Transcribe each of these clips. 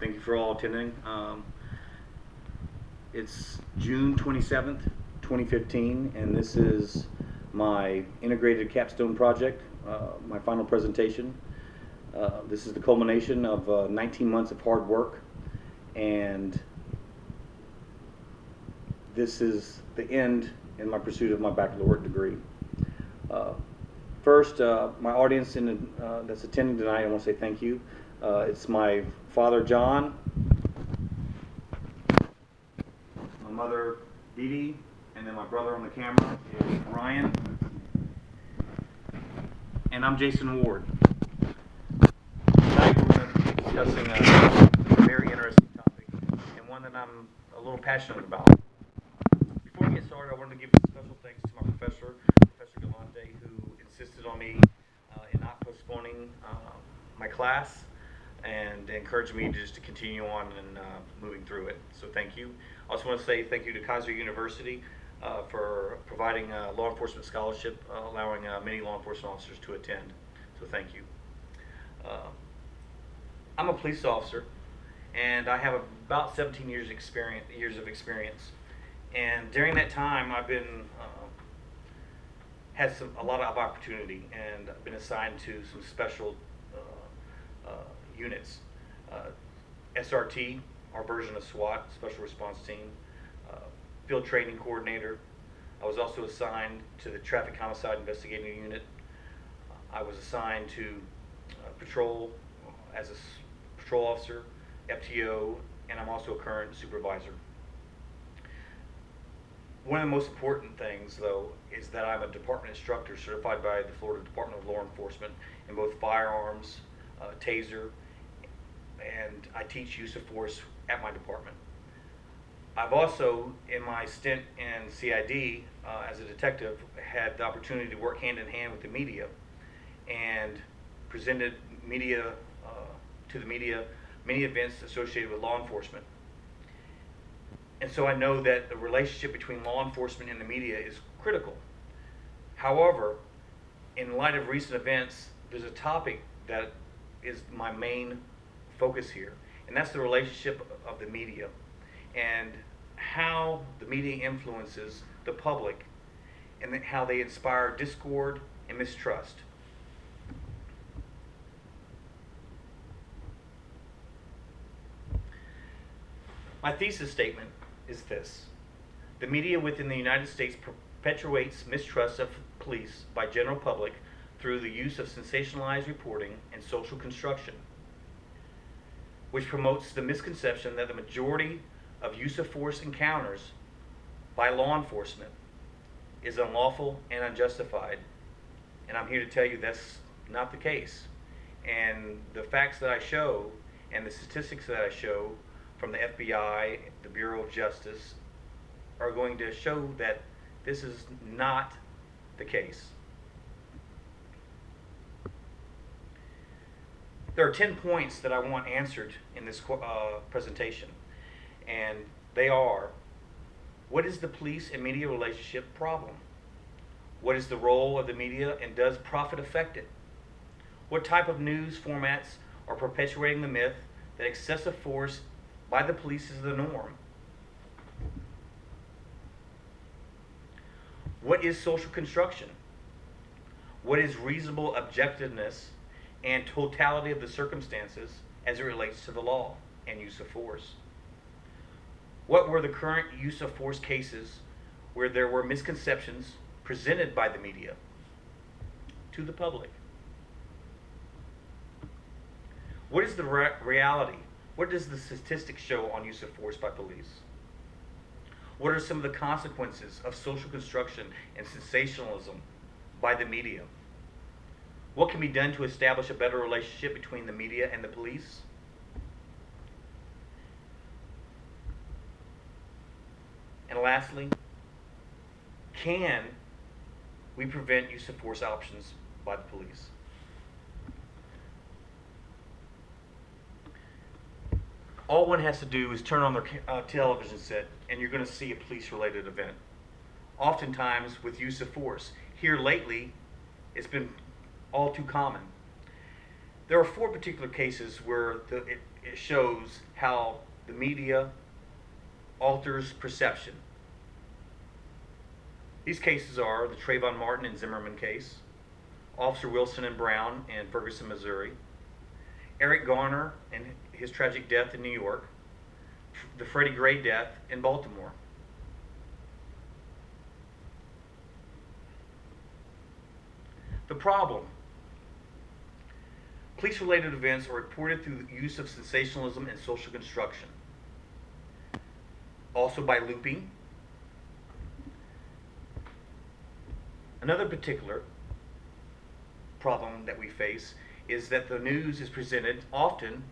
Thank you for all attending. It's June 27th, 2015, and this is my integrated capstone project, my final presentation. This is the culmination of 19 months of hard work, and this is the end in my pursuit of my baccalaureate degree. First, my audience that's attending tonight, I want to say thank you. It's my father, John, my mother, Dee Dee, and then my brother on the camera is Ryan, and I'm Jason Ward. Tonight we're going to be discussing a very interesting topic, and one that I'm a little passionate about. Before we get started, I wanted to give special thanks to my professor, Professor Galante, who insisted on me in not postponing my class and encouraged me to continue on and moving through it. So thank you. I also want to say thank you to Kaiser University for providing a law enforcement scholarship, allowing many law enforcement officers to attend. So thank you. I'm a police officer, and I have about 17 years of experience. And during that time, I've been had a lot of opportunity, and I've been assigned to some special units. SRT, our version of SWAT, Special Response Team, Field Training Coordinator. I was also assigned to the Traffic Homicide Investigating Unit. I was assigned to patrol as a patrol officer, FTO, and I'm also a current supervisor. One of the most important things, though, is that I'm a department instructor certified by the Florida Department of Law Enforcement in both firearms, taser, and I teach use of force at my department. I've also, in my stint in CID as a detective, had the opportunity to work hand in hand with the media and presented to the media many events associated with law enforcement. And so I know that the relationship between law enforcement and the media is critical. However, in light of recent events, there's a topic that is my main focus here, and that's the relationship of the media and how the media influences the public and how they inspire discord and mistrust. My thesis statement is this: the media within the United States perpetuates mistrust of police by general public through the use of sensationalized reporting and social construction, which promotes the misconception that the majority of use of force encounters by law enforcement is unlawful and unjustified. And I'm here to tell you that's not the case. And the facts that I show and the statistics that I show from the FBI, the Bureau of Justice, are going to show that this is not the case. There are 10 points that I want answered in this presentation, and they are: what is the police and media relationship problem? What is the role of the media, and does profit affect it? What type of news formats are perpetuating the myth that excessive force by the police is the norm? What is social construction? What is reasonable objectiveness and totality of the circumstances as it relates to the law and use of force? What were the current use of force cases where there were misconceptions presented by the media to the public? What is the reality? What does the statistics show on use of force by police? What are some of the consequences of social construction and sensationalism by the media? What can be done to establish a better relationship between the media and the police? And lastly, can we prevent use of force options by the police? All one has to do is turn on their television set, and you're going to see a police-related event. Oftentimes with use of force. Here lately, it's been all too common. There are 4 particular cases where it shows how the media alters perception. These cases are the Trayvon Martin and Zimmerman case, Officer Wilson and Brown in Ferguson, Missouri, Eric Garner and his tragic death in New York, the Freddie Gray death in Baltimore. The problem: police-related events are reported through the use of sensationalism and social construction. Also by looping. Another particular problem that we face is that the news is presented often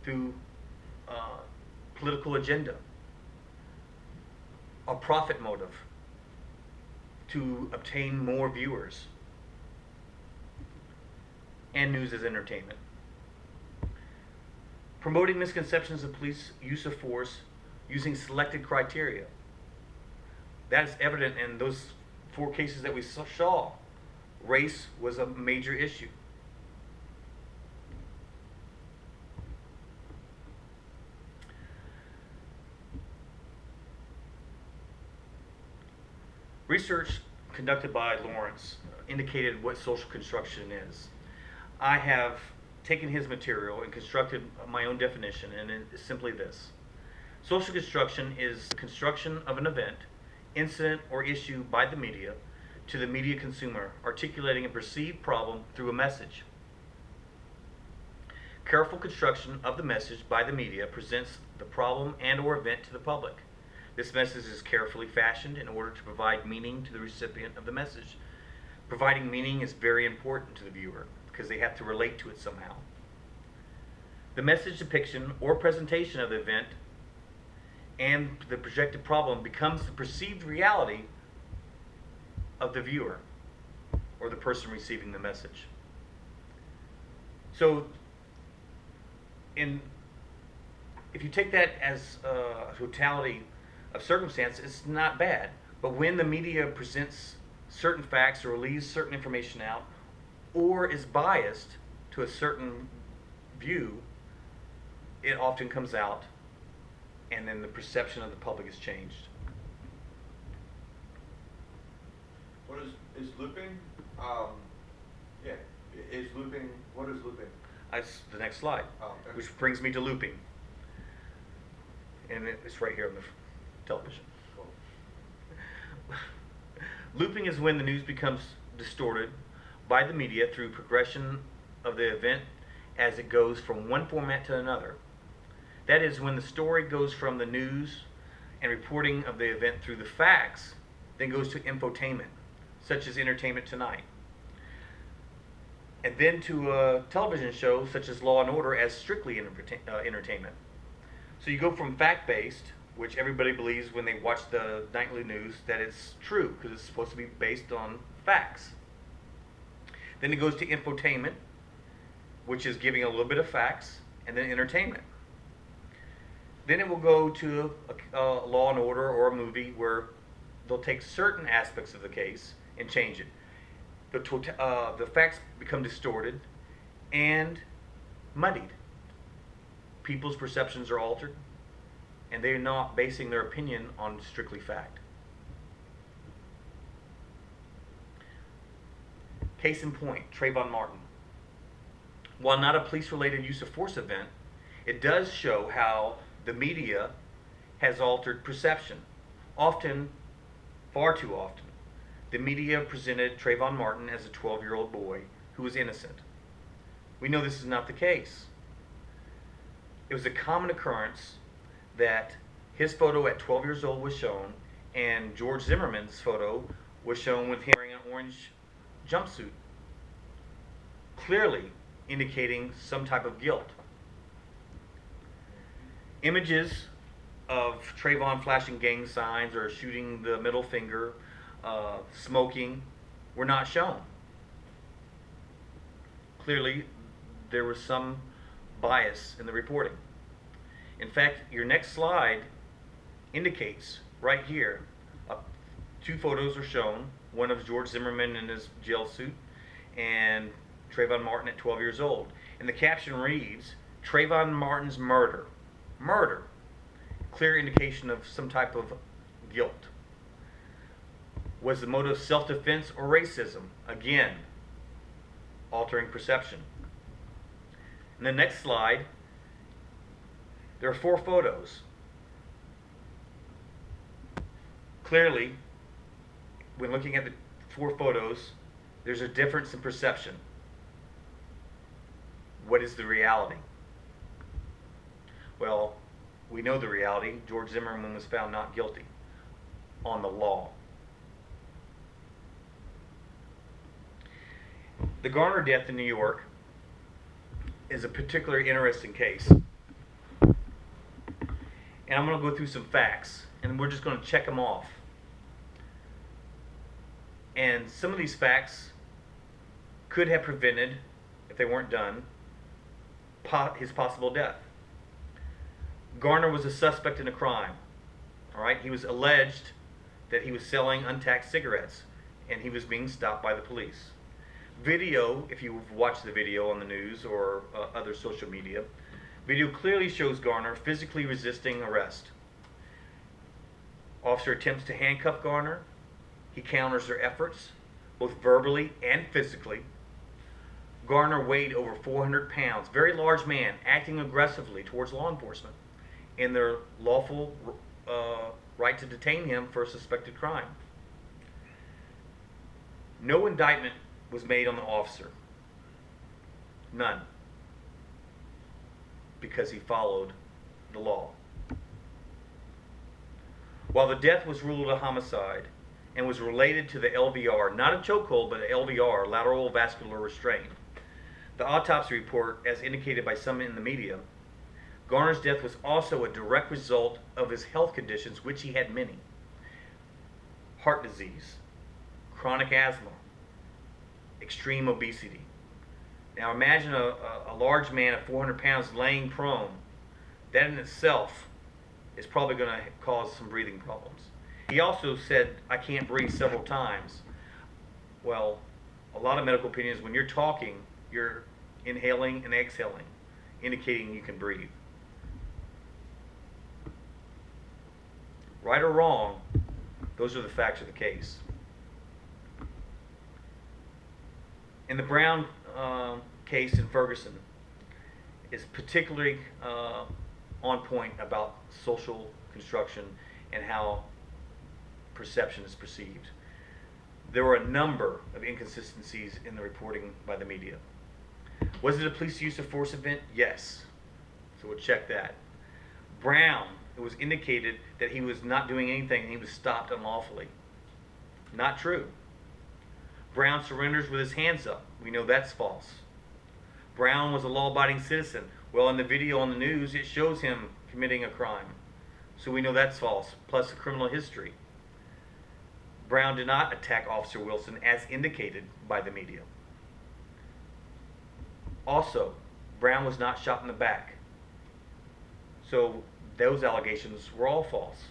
through political agenda, a profit motive to obtain more viewers, and news as entertainment. Promoting misconceptions of police use of force using selected criteria. That is evident in those 4 cases that we saw. Race was a major issue. Research conducted by Lawrence indicated what social construction is. I have taken his material and constructed my own definition, and it is simply this. Social construction is the construction of an event, incident, or issue by the media to the media consumer, articulating a perceived problem through a message. Careful construction of the message by the media presents the problem and or event to the public. This message is carefully fashioned in order to provide meaning to the recipient of the message. Providing meaning is very important to the viewer because they have to relate to it somehow. The message depiction or presentation of the event and the projected problem becomes the perceived reality of the viewer or the person receiving the message. So if you take that as a totality of circumstance, it's not bad. But when the media presents certain facts or leaves certain information out or is biased to a certain view, it often comes out, and then the perception of the public is changed. What is looping? Yeah, is looping, what is looping? That's the next slide, Oh, okay. which brings me to looping. And it's right here on the television. Cool. Looping is when the news becomes distorted by the media through progression of the event as it goes from one format to another. That is, when the story goes from the news and reporting of the event through the facts, then goes to infotainment, such as Entertainment Tonight. And then to a television show such as Law and Order as strictly entertainment. So you go from fact-based, which everybody believes when they watch the nightly news that it's true because it's supposed to be based on facts. Then it goes to infotainment, which is giving a little bit of facts, and then entertainment. Then it will go to a Law and Order or a movie where they'll take certain aspects of the case and change it. The facts become distorted and muddied. People's perceptions are altered, and they're not basing their opinion on strictly fact. Case in point, Trayvon Martin. While not a police-related use of force event, it does show how the media has altered perception. Often, far too often, the media presented Trayvon Martin as a 12-year-old boy who was innocent. We know this is not the case. It was a common occurrence that his photo at 12 years old was shown, and George Zimmerman's photo was shown with him wearing an orange jumpsuit, clearly indicating some type of guilt. Images of Trayvon flashing gang signs or shooting the middle finger, smoking, were not shown. Clearly, there was some bias in the reporting. In fact, your next slide indicates right here, 2 photos are shown, one of George Zimmerman in his jail suit and Trayvon Martin at 12 years old. And the caption reads, Trayvon Martin's murder. Murder. Clear indication of some type of guilt. Was the motive self-defense or racism? Again, altering perception. In the next slide, there are 4 photos. Clearly, when looking at the 4 photos, there's a difference in perception. What is the reality? Well, we know the reality. George Zimmerman was found not guilty on the law. The Garner death in New York is a particularly interesting case. And I'm going to go through some facts, and we're just going to check them off. And some of these facts could have prevented, if they weren't done, his possible death. Garner was a suspect in a crime. All right, he was alleged that he was selling untaxed cigarettes, and he was being stopped by the police. Video, if you've watched the video on the news or other social media, video clearly shows Garner physically resisting arrest. Officer attempts to handcuff Garner. He counters their efforts, both verbally and physically. Garner weighed over 400 pounds, very large man, acting aggressively towards law enforcement in their lawful right to detain him for a suspected crime. No indictment was made on the officer. None. Because he followed the law. While the death was ruled a homicide and was related to the LVR, not a chokehold, but an LVR, lateral vascular restraint, the autopsy report, as indicated by some in the media, Garner's death was also a direct result of his health conditions, which he had many. Heart disease, chronic asthma, extreme obesity. Now imagine a large man of 400 pounds laying prone. That in itself is probably going to cause some breathing problems. He also said, "I can't breathe," several times. Well, a lot of medical opinions, when you're talking, you're inhaling and exhaling, indicating you can breathe. Right or wrong, those are the facts of the case. In the Brown case in Ferguson is particularly on point about social construction and how perception is perceived. There were a number of inconsistencies in the reporting by the media. Was it a police use of force event? Yes. So we'll check that. Brown, it was indicated that he was not doing anything and he was stopped unlawfully. Not true. Brown surrenders with his hands up. We know that's false. Brown was a law-abiding citizen. Well, in the video on the news, it shows him committing a crime. So we know that's false, plus the criminal history. Brown did not attack Officer Wilson as indicated by the media. Also, Brown was not shot in the back. So those allegations were all false.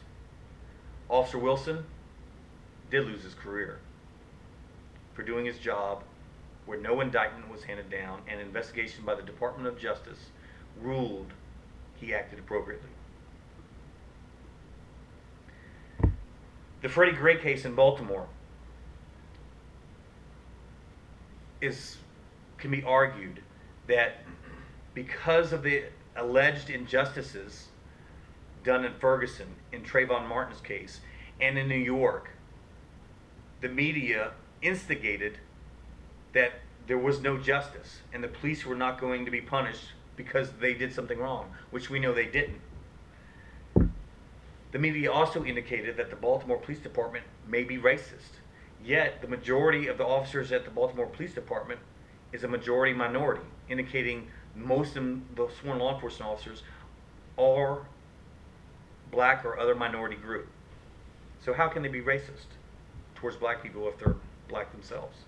Officer Wilson did lose his career for doing his job where no indictment was handed down and investigation by the Department of Justice ruled he acted appropriately. The Freddie Gray case in Baltimore can be argued that because of the alleged injustices done in Ferguson, in Trayvon Martin's case, and in New York, the media instigated that there was no justice and the police were not going to be punished because they did something wrong, which we know they didn't. The media also indicated that the Baltimore Police Department may be racist, yet the majority of the officers at the Baltimore Police Department is a majority minority, indicating most of the sworn law enforcement officers are black or other minority group. So how can they be racist towards black people if they're black themselves?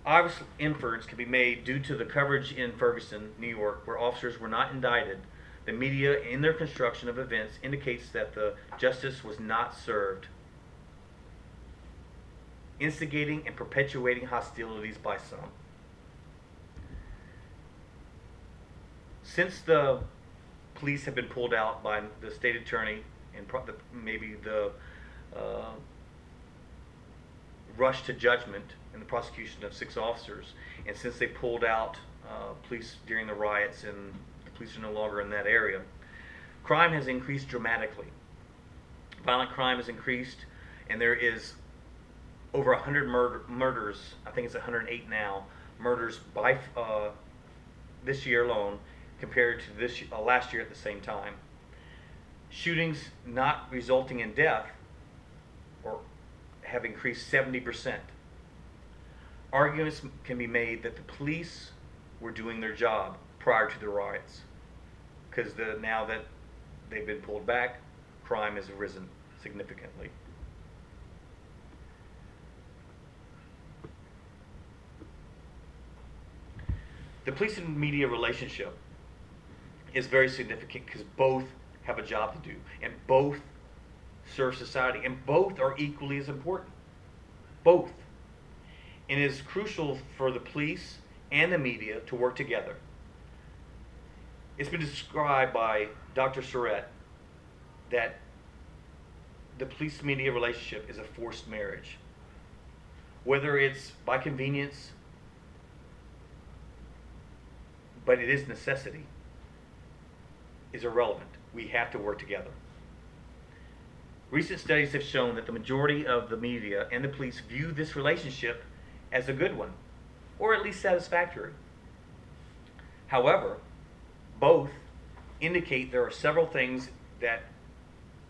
Obvious inference can be made due to the coverage in Ferguson, New York, where officers were not indicted. The media, in their construction of events, indicates that the justice was not served, instigating and perpetuating hostilities by some. Since the police have been pulled out by the state attorney and maybe the rush to judgment in the prosecution of 6 officers, and since they pulled out police during the riots and the police are no longer in that area, crime has increased dramatically. Violent crime has increased, and there is over 100 murders, I think it's 108 now, murders by this year alone compared to this last year at the same time. Shootings not resulting in death or have increased 70%. Arguments can be made that the police were doing their job prior to the riots, because now that they've been pulled back, crime has risen significantly. The police and media relationship is very significant because both have a job to do, and both serve society, and both are equally as important. Both. And it is crucial for the police and the media to work together. It's been described by Dr. Surratt that the police-media relationship is a forced marriage. Whether it's by convenience, but it is necessity, is irrelevant. We have to work together. Recent studies have shown that the majority of the media and the police view this relationship as a good one, or at least satisfactory. However, both indicate there are several things that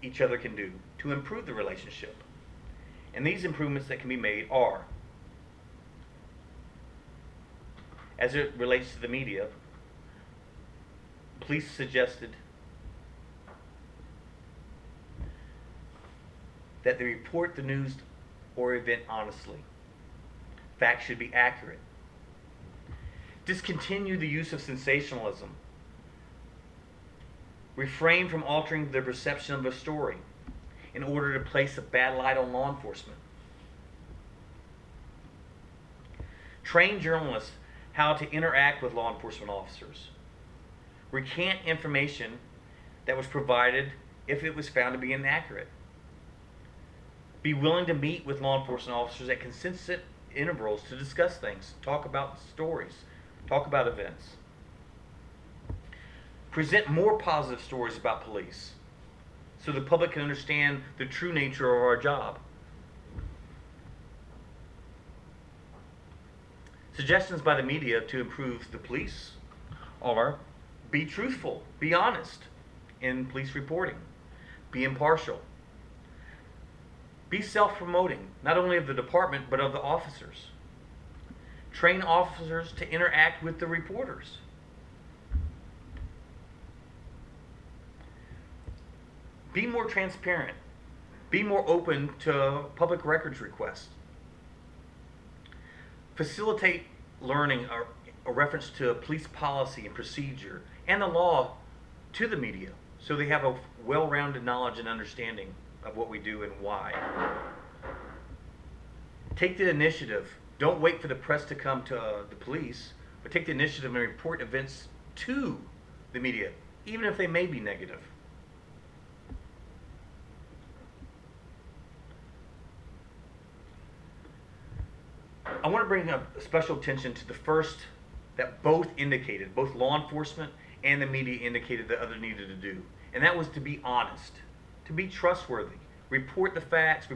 each other can do to improve the relationship. And these improvements that can be made are, as it relates to the media, police suggested that they report the news or event honestly. Facts should be accurate. Discontinue the use of sensationalism. Refrain from altering the perception of a story in order to place a bad light on law enforcement. Train journalists how to interact with law enforcement officers. Recant information that was provided if it was found to be inaccurate. Be willing to meet with law enforcement officers at consistent intervals to discuss things, talk about stories, talk about events. Present more positive stories about police so the public can understand the true nature of our job. Suggestions by the media to improve the police are: be truthful, be honest in police reporting, be impartial, be self-promoting, not only of the department but of the officers. Train officers to interact with the reporters. Be more transparent. Be more open to public records requests. Facilitate learning a reference to police policy and procedure and the law to the media so they have a well-rounded knowledge and understanding of what we do and why. Take the initiative. Don't wait for the press to come to the police, but take the initiative and report events to the media, even if they may be negative. I want to bring up special attention to the first that both indicated, both law enforcement and the media indicated the other needed to do, and that was to be honest, to be trustworthy, report the facts,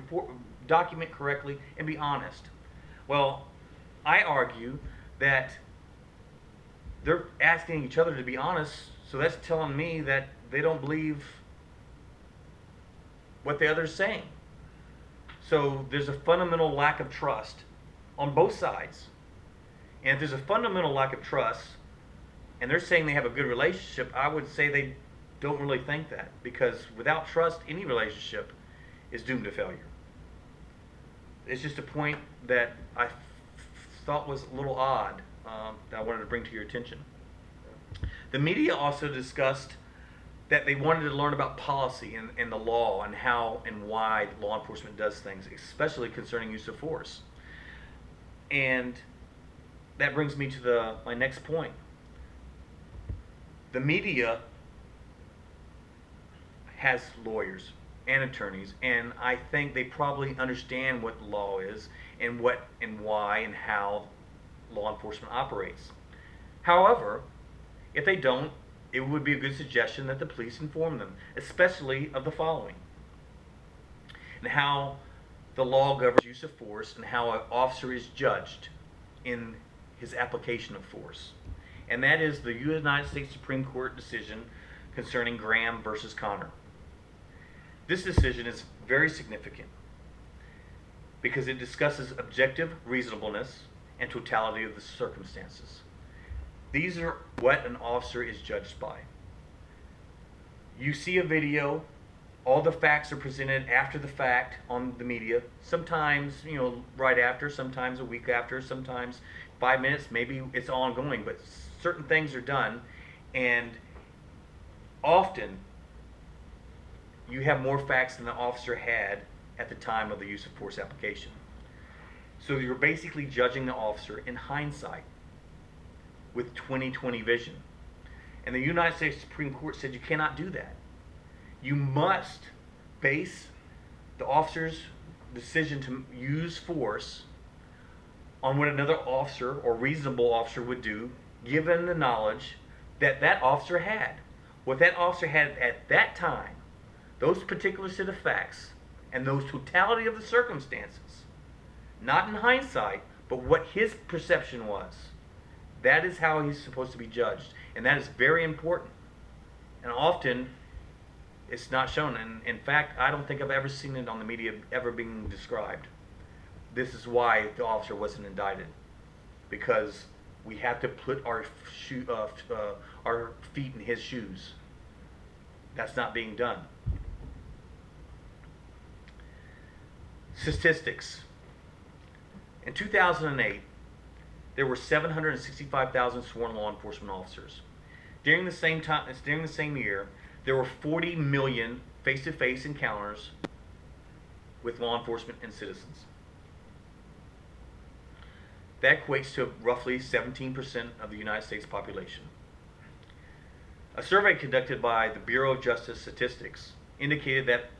document correctly, and be honest. Well, I argue that they're asking each other to be honest, so that's telling me that they don't believe what the other's saying. So there's a fundamental lack of trust on both sides. And if there's a fundamental lack of trust, and they're saying they have a good relationship, I would say they don't really think that, because without trust, any relationship is doomed to failure. It's just a point that I thought was a little odd that I wanted to bring to your attention. The media also discussed that they wanted to learn about policy and the law and how and why law enforcement does things, especially concerning use of force. And that brings me to my next point. The media has lawyers and attorneys, and I think they probably understand what the law is and what and why and how law enforcement operates. However, if they don't, it would be a good suggestion that the police inform them, especially of the following: and how the law governs use of force and how an officer is judged in his application of force. And that is the United States Supreme Court decision concerning Graham versus Connor. This decision is very significant because it discusses objective reasonableness and totality of the circumstances. These are what an officer is judged by. You see a video, all the facts are presented after the fact on the media, sometimes, right after, sometimes a week after, sometimes 5 minutes, maybe it's ongoing, but certain things are done, and often you have more facts than the officer had at the time of the use of force application. So you're basically judging the officer in hindsight with 20/20 vision. And the United States Supreme Court said you cannot do that. You must base the officer's decision to use force on what another officer or reasonable officer would do, given the knowledge that that officer had. What that officer had at that time, those particular set of facts, and those totality of the circumstances, not in hindsight, but what his perception was. That is how he's supposed to be judged, and that is very important. And often, it's not shown. And in fact, I don't think I've ever seen it on the media ever being described. This is why the officer wasn't indicted, because we have to put our feet in his shoes. That's not being done. Statistics. In 2008, there were 765,000 sworn law enforcement officers. During the same year, there were 40 million face-to-face encounters with law enforcement and citizens. That equates to roughly 17% of the United States population. A survey conducted by the Bureau of Justice Statistics indicated that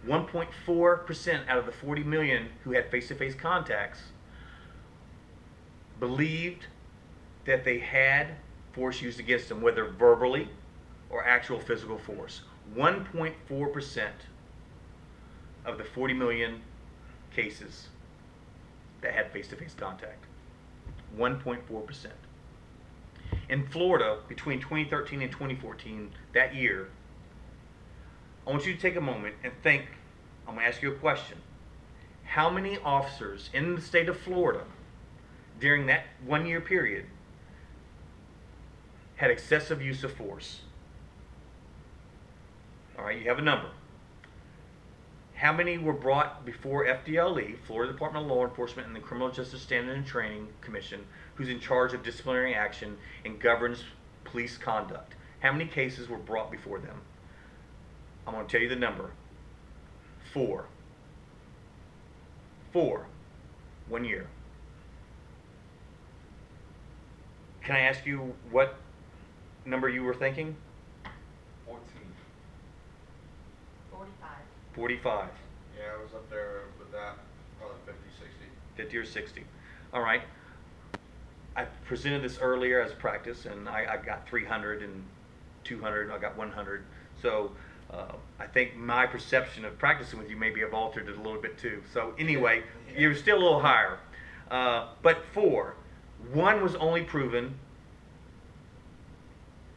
1.4% out of the 40 million who had face-to-face contacts believed that they had force used against them, whether verbally or actual physical force. 1.4% of the 40 million cases that had face-to-face contact. 1.4%. In Florida, between 2013 and 2014, that year, I want you to take a moment and think. I'm going to ask you a question. How many officers in the state of Florida during that 1 year period had excessive use of force? All right, you have a number. How many were brought before FDLE, Florida Department of Law Enforcement, and the Criminal Justice Standards and Training Commission, who's in charge of disciplinary action and governs police conduct? How many cases were brought before them? I'm going to tell you the number. 4. 1 year. Can I ask you what number you were thinking? 14. 45. 45. Yeah, I was up there with that, probably 50, 60. 50 or 60. All right. I presented this earlier as a practice, and I got 300 and 200. I got 100. So I think my perception of practicing with you maybe have altered it a little bit too. So anyway, you're still a little higher. But 4. 1 was only proven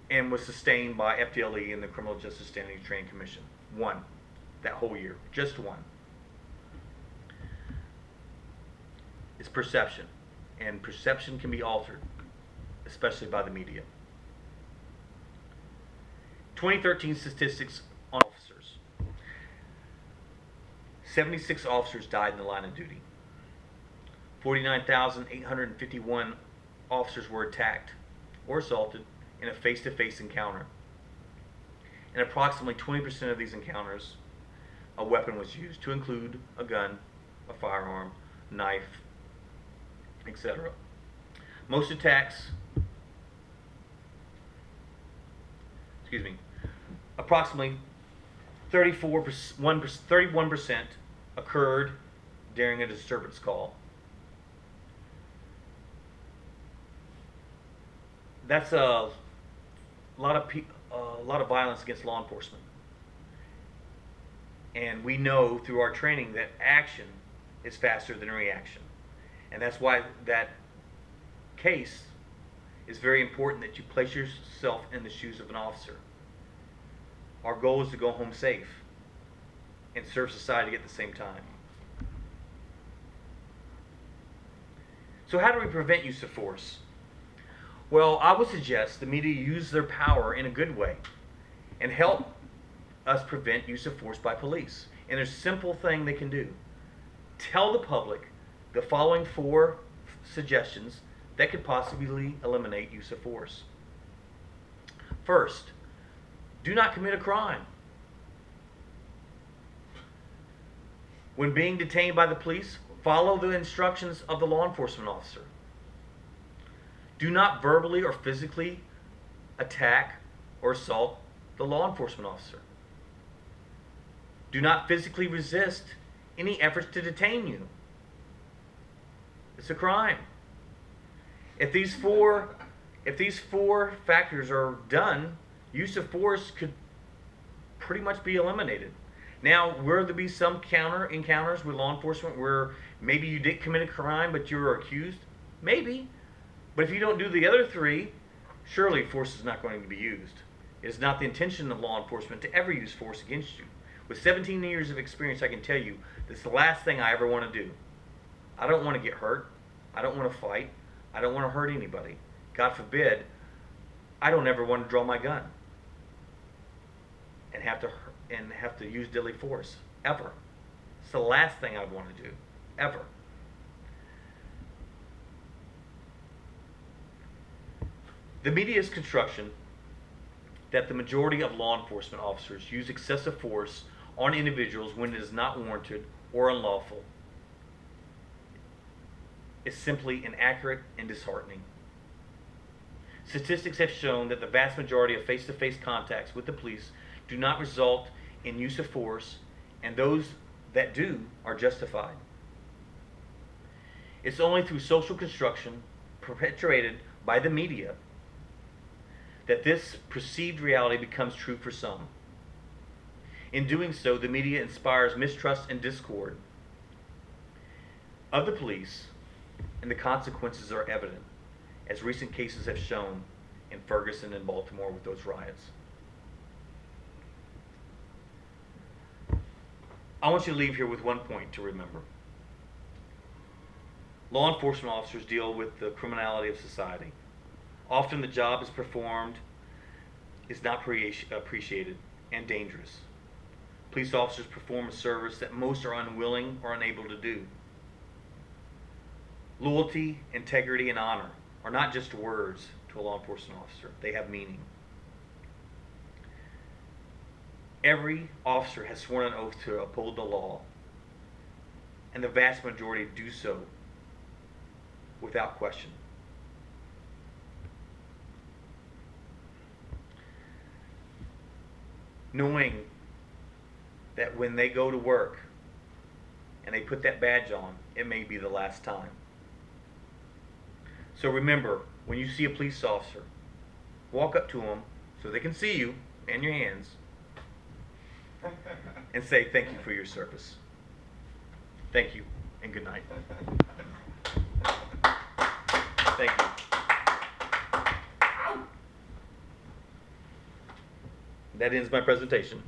and was sustained by FDLE and the Criminal Justice Standards and Training Commission. 1. That whole year. Just 1. It's perception. And perception can be altered, especially by the media. 2013 statistics on officers. 76 officers died in the line of duty. 49,851 officers were attacked or assaulted in a face-to-face encounter. In approximately 20% of these encounters, a weapon was used, to include a gun, a firearm, knife, etc. Most attacks approximately 31% occurred during a disturbance call. That's a lot of violence against law enforcement. And we know through our training that action is faster than reaction. And that's why that case is very important, that you place yourself in the shoes of an officer. Our goal is to go home safe and serve society at the same time. So how do we prevent use of force? Well, I would suggest the media use their power in a good way and help us prevent use of force by police. And there's a simple thing they can do. Tell the public the following 4 suggestions that could possibly eliminate use of force. First, do not commit a crime. When being detained by the police, follow the instructions of the law enforcement officer. Do not verbally or physically attack or assault the law enforcement officer. Do not physically resist any efforts to detain you. It's a crime. If these four factors are done, use of force could pretty much be eliminated. Now, will there be some encounters with law enforcement where maybe you did commit a crime but you were accused? Maybe. But if you don't do the other 3, surely force is not going to be used. It is not the intention of law enforcement to ever use force against you. With 17 years of experience, I can tell you that's the last thing I ever want to do. I don't want to get hurt. I don't want to fight. I don't want to hurt anybody. God forbid, I don't ever want to draw my gun and have to use deadly force, ever. It's the last thing I'd want to do, ever. The media's construction that the majority of law enforcement officers use excessive force on individuals when it is not warranted or unlawful is simply inaccurate and disheartening. Statistics have shown that the vast majority of face-to-face contacts with the police do not result in use of force, and those that do are justified. It's only through social construction perpetuated by the media that this perceived reality becomes true for some. In doing so, the media inspires mistrust and discord of the police, and the consequences are evident, as recent cases have shown in Ferguson and Baltimore with those riots. I want you to leave here with one point to remember. Law enforcement officers deal with the criminality of society. Often the job is performed is not appreciated and dangerous. Police officers perform a service that most are unwilling or unable to do. Loyalty, integrity, and honor are not just words to a law enforcement officer. They have meaning. Every officer has sworn an oath to uphold the law, and the vast majority do so without question. Knowing that when they go to work and they put that badge on, it may be the last time. So remember, when you see a police officer, walk up to them so they can see you and your hands and say thank you for your service. Thank you and good night. Thank you. That ends my presentation.